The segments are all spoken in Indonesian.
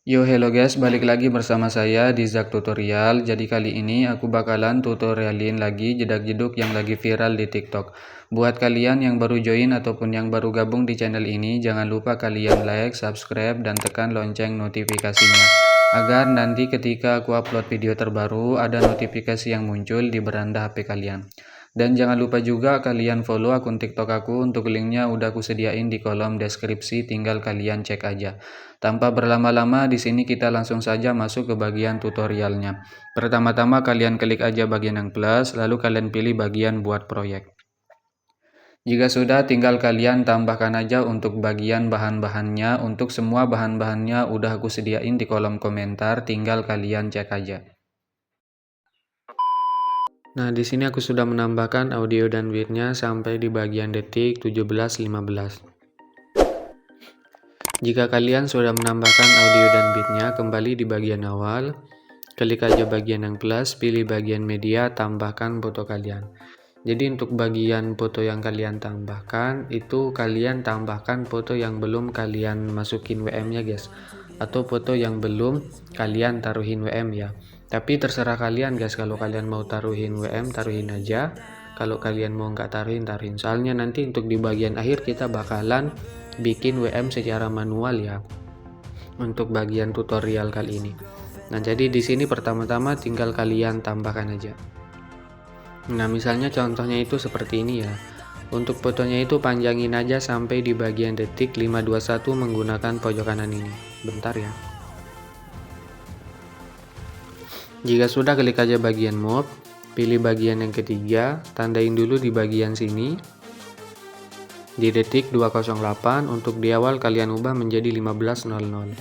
Yo hello guys, balik lagi bersama saya di Zak Tutorial. Jadi kali ini aku bakalan tutorialin lagi jedak-jeduk yang lagi viral di TikTok. Buat kalian yang baru join ataupun yang baru gabung di channel ini, jangan lupa kalian like, subscribe, dan tekan lonceng notifikasinya. Agar nanti ketika aku upload video terbaru, ada notifikasi yang muncul di beranda HP kalian. Dan jangan lupa juga kalian follow akun TikTok aku, untuk linknya udah aku sediain di kolom deskripsi, tinggal kalian cek aja. Tanpa berlama-lama, di sini kita langsung saja masuk ke bagian tutorialnya. Pertama-tama kalian klik aja bagian yang plus, lalu kalian pilih bagian buat proyek. Jika sudah, tinggal kalian tambahkan aja untuk bagian bahan-bahannya. Untuk semua bahan-bahannya udah aku sediain di kolom komentar, tinggal kalian cek aja. Nah, di sini aku sudah menambahkan audio dan beatnya sampai di bagian detik 17:15. Jika kalian sudah menambahkan audio dan beatnya, kembali di bagian awal, klik aja bagian yang plus, pilih bagian media, tambahkan foto kalian. Jadi untuk bagian foto yang kalian tambahkan, itu kalian tambahkan foto yang belum kalian masukin WM-nya guys, atau foto yang belum kalian taruhin WM ya. Tapi terserah kalian guys, kalau kalian mau taruhin WM, taruhin aja. Kalau kalian mau nggak taruhin, taruhin. Soalnya nanti untuk di bagian akhir kita bakalan bikin WM secara manual ya, untuk bagian tutorial kali ini. Nah, jadi di sini pertama-tama tinggal kalian tambahkan aja. Nah, misalnya contohnya itu seperti ini ya. Untuk fotonya itu panjangin aja sampai di bagian detik 521 menggunakan pojok kanan ini. Bentar ya. Jika sudah, klik aja bagian mode, pilih bagian yang ketiga, tandain dulu di bagian sini. Di detik 208, untuk di awal kalian ubah menjadi 15.00.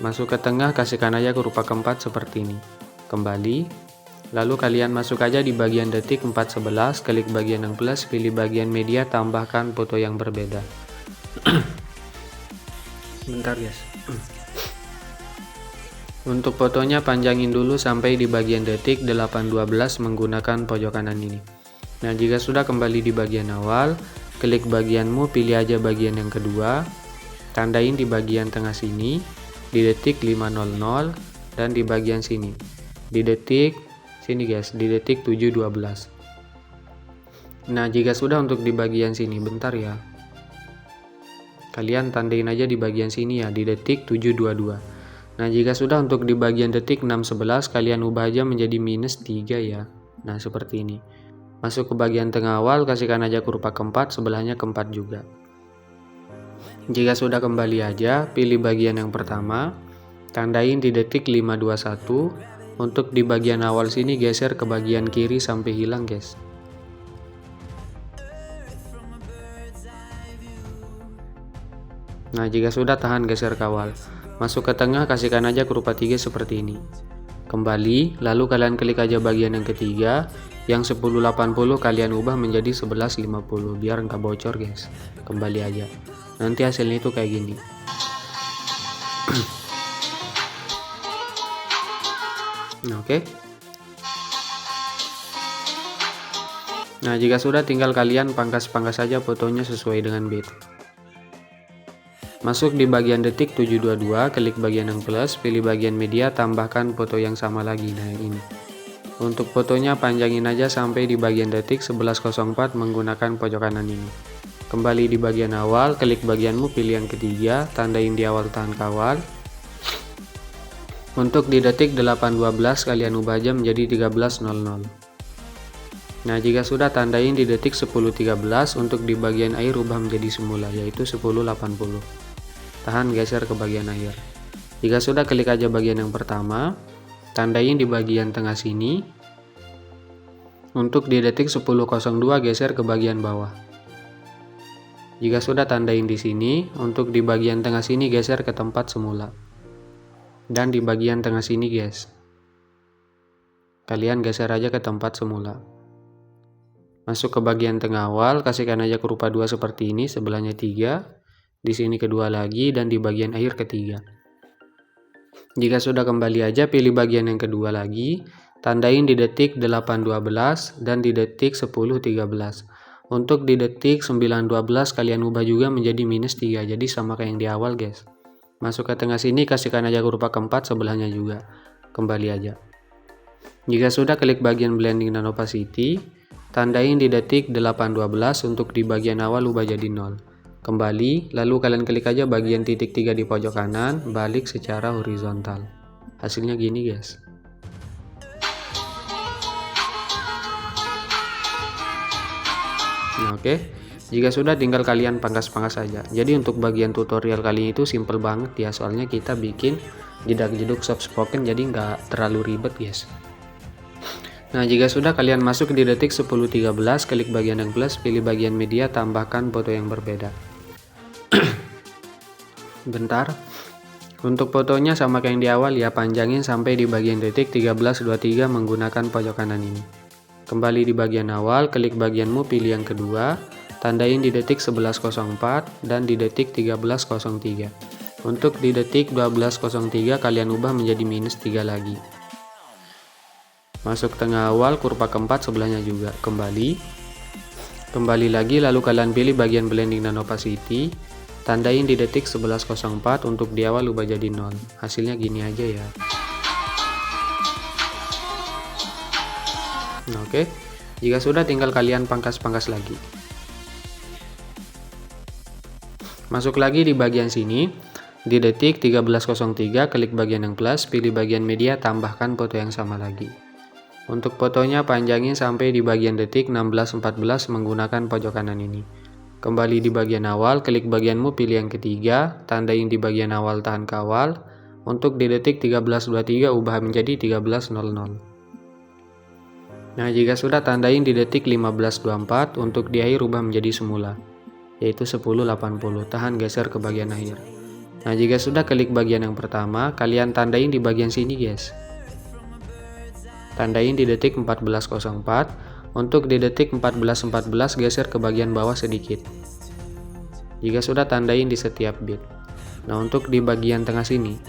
Masuk ke tengah, kasihkan aja kurva keempat seperti ini. Kembali, lalu kalian masuk aja di bagian detik 4:11, klik bagian yang plus, pilih bagian media, tambahkan foto yang berbeda. Bentar guys. Untuk fotonya panjangin dulu sampai di bagian detik 8:12 menggunakan pojok kanan ini. Nah, jika sudah, kembali di bagian awal, klik bagianmu, pilih aja bagian yang kedua, tandain di bagian tengah sini, di detik 5:00, dan di bagian sini, di detik sini guys, di detik 7:12. Nah, jika sudah, untuk di bagian sini, bentar ya, kalian tandain aja di bagian sini ya, di detik 7:22. Nah, jika sudah, untuk di bagian detik 6:11 kalian ubah aja menjadi -3 ya. Nah, seperti ini. Masuk ke bagian tengah awal, kasihkan aja kurva keempat, sebelahnya keempat juga. Jika sudah, kembali aja, pilih bagian yang pertama, tandain di detik 5:21. Untuk di bagian awal sini geser ke bagian kiri sampai hilang guys. Nah, jika sudah, tahan, geser ke awal. Masuk ke tengah, kasihkan aja kurva 3 seperti ini. Kembali, lalu kalian klik aja bagian yang ketiga, yang 1080 kalian ubah menjadi 1150 biar nggak bocor guys. Kembali aja, nanti hasilnya itu kayak gini. Nah, oke. Nah, jika sudah, tinggal kalian pangkas-pangkas saja fotonya sesuai dengan beat. Masuk di bagian detik 7:22, klik bagian yang plus, pilih bagian media, tambahkan foto yang sama lagi. Nah, ini. Untuk fotonya panjangin aja sampai di bagian detik 11:04 menggunakan pojok kanan ini. Kembali di bagian awal, klik bagianmu, pilih yang ketiga, tandain di awal, tahan kawal. Untuk di detik 8:12 kalian ubah aja menjadi 13:00. Nah, jika sudah, tandain di detik 10:13, untuk di bagian akhir ubah menjadi semula, yaitu 10:80. Tahan, geser ke bagian akhir. Jika sudah, klik aja bagian yang pertama, tandain di bagian tengah sini. Untuk di detik 10:02 geser ke bagian bawah. Jika sudah, tandain di sini. Untuk di bagian tengah sini geser ke tempat semula. Dan di bagian tengah sini guys, kalian geser aja ke tempat semula. Masuk ke bagian tengah awal, kasihkan aja kurva 2 seperti ini, sebelahnya 3, di sini kedua lagi, dan di bagian akhir ketiga. Jika sudah, kembali aja, pilih bagian yang kedua lagi, tandain di detik 8:12 dan di detik 10:13. Untuk di detik 9:12 kalian ubah juga menjadi -3, jadi sama kayak yang di awal guys. Masuk ke tengah sini, kasihkan aja kurva keempat, sebelahnya juga. Kembali aja. Jika sudah, klik bagian blending dan opacity, tandain di detik 8.12 untuk di bagian awal ubah jadi 0. Kembali, lalu kalian klik aja bagian titik 3 di pojok kanan, balik secara horizontal. Hasilnya gini guys. Nah, oke. Jika sudah, tinggal kalian pangkas-pangkas saja. Jadi untuk bagian tutorial kali ini itu simple banget ya, soalnya kita bikin jedak-jeduk soft spoken, jadi nggak terlalu ribet guys. Nah, jika sudah, kalian masuk di detik 10.13, klik bagian yang plus, pilih bagian media, tambahkan foto yang berbeda. Bentar. Untuk fotonya sama kayak yang di awal ya, panjangin sampai di bagian detik 13.23 menggunakan pojok kanan ini. Kembali di bagian awal, klik bagianmu, pilih yang kedua, tandain di detik 11.04 dan di detik 13.03. Untuk di detik 12.03 kalian ubah menjadi -3 lagi. Masuk tengah awal, kurva keempat, sebelahnya juga. Kembali lagi, lalu kalian pilih bagian blending dan opacity, tandain di detik 11.04 untuk di awal ubah jadi 0. Hasilnya gini aja ya. Nah, oke. Jika sudah, tinggal kalian pangkas-pangkas lagi. Masuk lagi di bagian sini, di detik 13.03 klik bagian yang plus, pilih bagian media, tambahkan foto yang sama lagi. Untuk fotonya panjangin sampai di bagian detik 16.14 menggunakan pojok kanan ini. Kembali di bagian awal, klik bagianmu, pilih yang ketiga, tandain di bagian awal, tahan kawal. Untuk di detik 13.23 ubah menjadi 13.00. Nah, jika sudah, tandain di detik 15.24 untuk di akhir ubah menjadi semula, yaitu 10.80. Tahan, geser ke bagian akhir. Nah, jika sudah, klik bagian yang pertama, kalian tandain di bagian sini guys. Tandain di detik 14.04, untuk di detik 14.14 geser ke bagian bawah sedikit. Jika sudah, tandain di setiap bit. Nah, untuk di bagian tengah sini,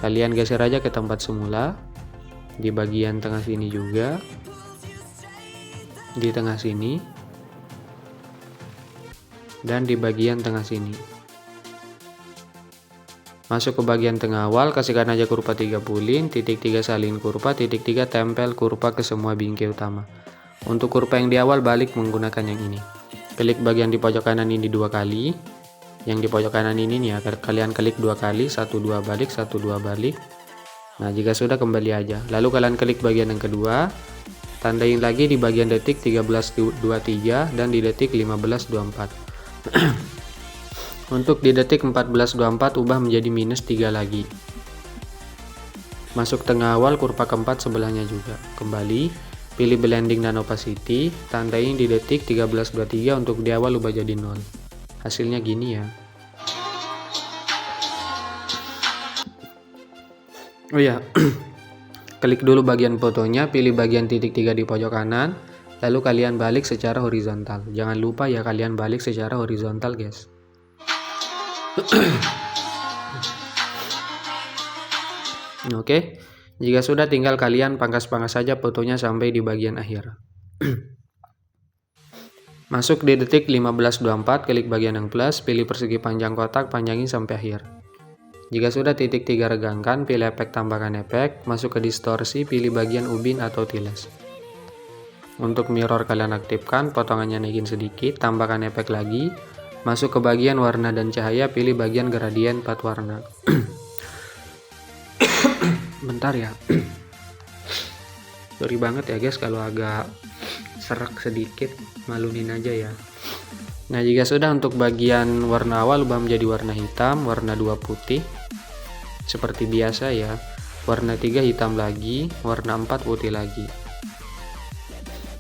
kalian geser aja ke tempat semula, di bagian tengah sini juga, di tengah sini, dan di bagian tengah sini. Masuk ke bagian tengah awal, kasihkan aja kurva 30, titik 3 salin kurva, titik 3 tempel kurva ke semua bingkai utama. Untuk kurva yang di awal, balik menggunakan yang ini. Klik bagian di pojok kanan ini 2 kali. Yang di pojok kanan ini nih ya, kalian klik 2 kali, 1 2 balik, 1 2 balik. Nah, jika sudah, kembali aja. Lalu kalian klik bagian yang kedua, tandain lagi di bagian detik 13.23 dan di detik 15.24. Untuk di detik 14.24 ubah menjadi -3 lagi. Masuk tengah awal, kurva keempat, sebelahnya juga. Kembali, pilih blending dan opacity, tandain di detik 13.23 untuk di awal ubah jadi 0. Hasilnya gini ya. Oh ya, klik dulu bagian fotonya, pilih bagian titik 3 di pojok kanan, lalu kalian balik secara horizontal. Jangan lupa ya, kalian balik secara horizontal guys. Oke, jika sudah, tinggal kalian pangkas-pangkas saja fotonya sampai di bagian akhir. Masuk di detik 15.24, klik bagian yang plus, pilih persegi panjang kotak, panjangin sampai akhir. Jika sudah, titik 3 regangkan, pilih efek, tambahkan efek, masuk ke distorsi, pilih bagian ubin atau tiles. Untuk mirror kalian aktifkan, potongannya naikin sedikit, tambahkan efek lagi. Masuk ke bagian warna dan cahaya, pilih bagian gradien 4 warna. Bentar ya. Sorry banget ya guys kalau agak serak sedikit, malumin aja ya. Nah, jika sudah, untuk bagian warna awal ubah menjadi warna hitam, warna 2 putih. Seperti biasa ya. Warna 3 hitam lagi, warna 4 putih lagi.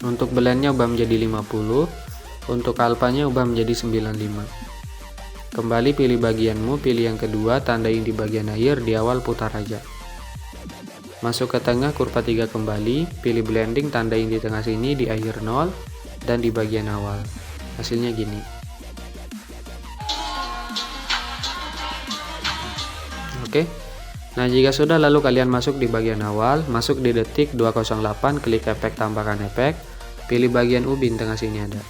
Untuk blendnya ubah menjadi 50. Untuk alfanya ubah menjadi 95. Kembali pilih bagianmu, pilih yang kedua, tandain di bagian akhir, di awal putar aja. Masuk ke tengah, kurva 3 kembali, pilih blending, tandain di tengah sini, di akhir 0, dan di bagian awal. Hasilnya gini. Oke. Nah, jika sudah, lalu kalian masuk di bagian awal, masuk di detik 208, klik efek, tambahkan efek, pilih bagian ubin tengah sini ada.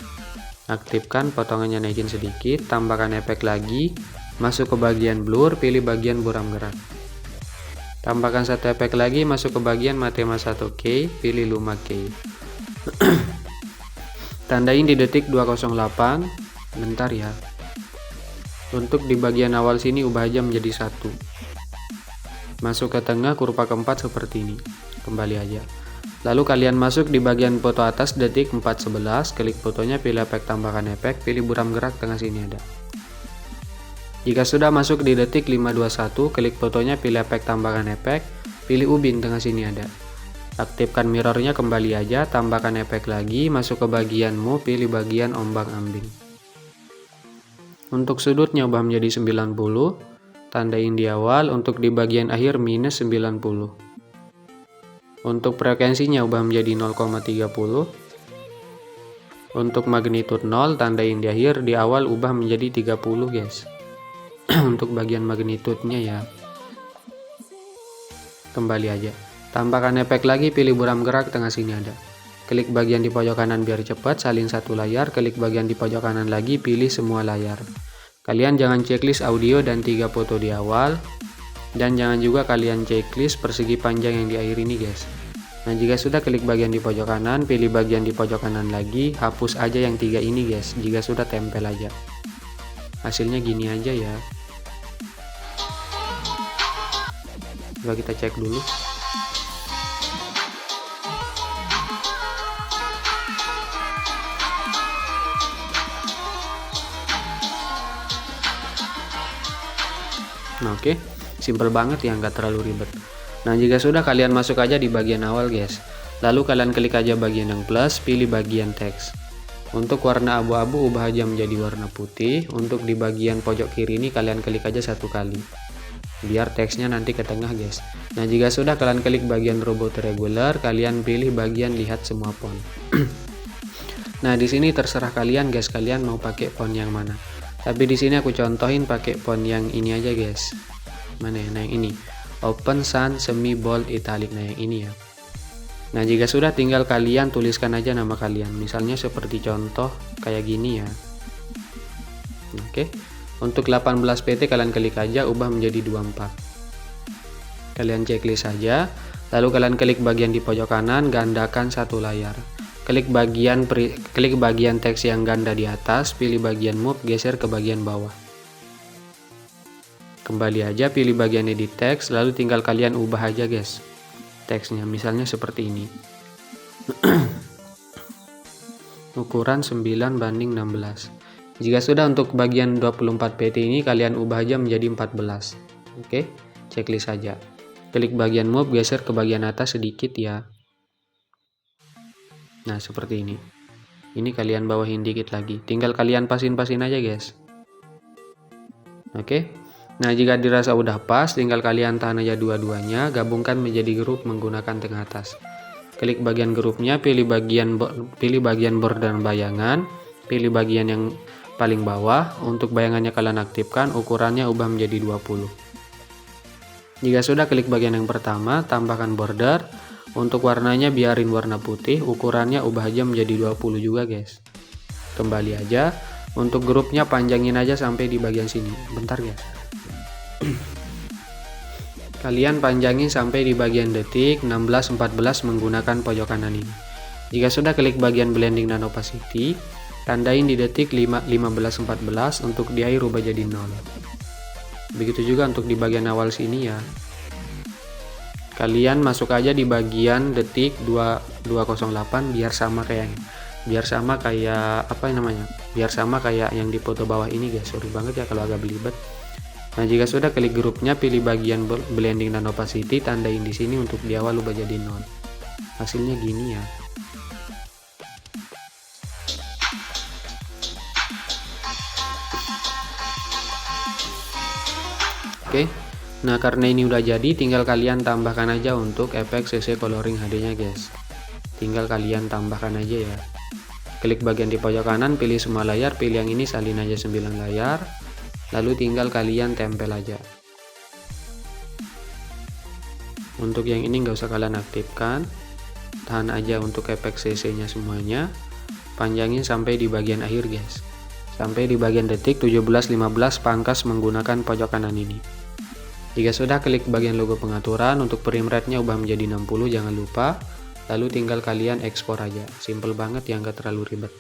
Aktifkan, potongannya naikin sedikit, tambahkan efek lagi, Masuk ke bagian blur, pilih bagian buram gerak. Tambahkan satu efek lagi, masuk ke bagian Matema 1K, pilih Luma K. Tandain di detik 208. Bentar ya. Untuk di bagian awal sini ubah aja menjadi 1. Masuk ke tengah kurva keempat seperti ini. Kembali aja. Lalu kalian masuk di bagian foto atas detik 4:11, klik fotonya, pilih efek tambahkan efek, pilih buram gerak tengah sini ada. Jika sudah masuk di detik 5:21, klik fotonya, pilih efek tambahkan efek, pilih ubin tengah sini ada. Aktifkan mirrornya, kembali aja, tambahkan efek lagi, masuk ke bagian move, pilih bagian ombak ambing. Untuk sudutnya ubah menjadi 90, tandain di awal, untuk di bagian akhir minus 90. Untuk frekuensinya ubah menjadi 0,30. Untuk magnitude 0, tandain di akhir, di awal ubah menjadi 30 guys. Untuk bagian magnitude-nya ya. Kembali aja. Tambahkan efek lagi, pilih buram gerak tengah sini ada. Klik bagian di pojok kanan biar cepat, salin satu layar, klik bagian di pojok kanan lagi, pilih semua layar. Kalian jangan checklist audio dan 3 foto di awal. Dan jangan juga kalian checklist persegi panjang yang di akhir ini guys. Nah, jika sudah, klik bagian di pojok kanan, pilih bagian di pojok kanan lagi, hapus aja yang 3 ini guys. Jika sudah, tempel aja. Hasilnya gini aja ya. Coba kita cek dulu. Nah, oke. Simple banget ya, nggak terlalu ribet. Nah, jika sudah, kalian masuk aja di bagian awal guys. Lalu kalian klik aja bagian yang plus, pilih bagian teks. Untuk warna abu-abu ubah aja menjadi warna putih. Untuk di bagian pojok kiri ini kalian klik aja 1 kali. Biar teksnya nanti ke tengah guys. Nah, jika sudah, kalian klik bagian robot regular, kalian pilih bagian lihat semua font. Nah, di sini terserah kalian guys, kalian mau pakai font yang mana. Tapi di sini aku contohin pakai font yang ini aja guys. Mana ya? Nah, yang ini. Open Sans Semi Bold Italic. Nah, yang ini ya. Nah, jika sudah, tinggal kalian tuliskan aja nama kalian. Misalnya seperti contoh kayak gini ya. Oke. Untuk 18 PT kalian klik aja, ubah menjadi 24. Kalian checklist saja, lalu kalian klik bagian di pojok kanan, gandakan satu layar. Klik bagian teks yang ganda di atas, pilih bagian move, geser ke bagian bawah. Kembali aja, pilih bagian edit teks, lalu tinggal kalian ubah aja guys teksnya, misalnya seperti ini. Ukuran 9:16. Jika sudah, untuk bagian 24 PT ini kalian ubah aja menjadi 14. Oke, checklist saja. Klik bagian move, geser ke bagian atas sedikit ya. Nah, seperti ini. Ini kalian bawahin dikit lagi. Tinggal kalian pasin-pasin aja guys. Oke. Nah, jika dirasa udah pas, tinggal kalian tahan aja dua-duanya, gabungkan menjadi grup menggunakan tengah atas. Klik bagian grupnya, pilih bagian border dan bayangan, pilih bagian yang paling bawah. Untuk bayangannya kalian aktifkan, ukurannya ubah menjadi 20. Jika sudah, klik bagian yang pertama, tambahkan border. Untuk warnanya biarin warna putih, ukurannya ubah aja menjadi 20 juga guys. Kembali aja, untuk grupnya panjangin aja sampai di bagian sini. Bentar guys. Kalian panjangin sampai di bagian detik 16:14 menggunakan pojok kanan ini. Jika sudah, klik bagian blending dan opacity, tandain di detik 15:14, untuk di akhir ubah jadi 0. Begitu juga untuk di bagian awal sini ya. Kalian masuk aja di bagian detik 2208 biar sama kayak Biar sama kayak yang di foto bawah ini guys. Sorry banget ya kalau agak belibet. Nah, jika sudah, klik grupnya, pilih bagian blending dan opacity, tandain di sini, untuk di awal ubah jadi 0. Hasilnya gini ya. Oke. Nah, karena ini udah jadi, tinggal kalian tambahkan aja untuk efek CC coloring HD-nya guys. Tinggal kalian tambahkan aja ya. Klik bagian di pojok kanan, pilih semua layar, pilih yang ini, salin aja 9 layar. Lalu tinggal kalian tempel aja. Untuk yang ini nggak usah kalian aktifkan, tahan aja untuk efek CC nya semuanya. Panjangin sampai di bagian akhir guys. sampai di bagian detik 17.15 pangkas menggunakan pojok kanan ini. Jika sudah, klik bagian logo pengaturan. Untuk frame rate-nya ubah menjadi 60, jangan lupa. Lalu tinggal kalian ekspor aja. Simple banget ya, nggak terlalu ribet.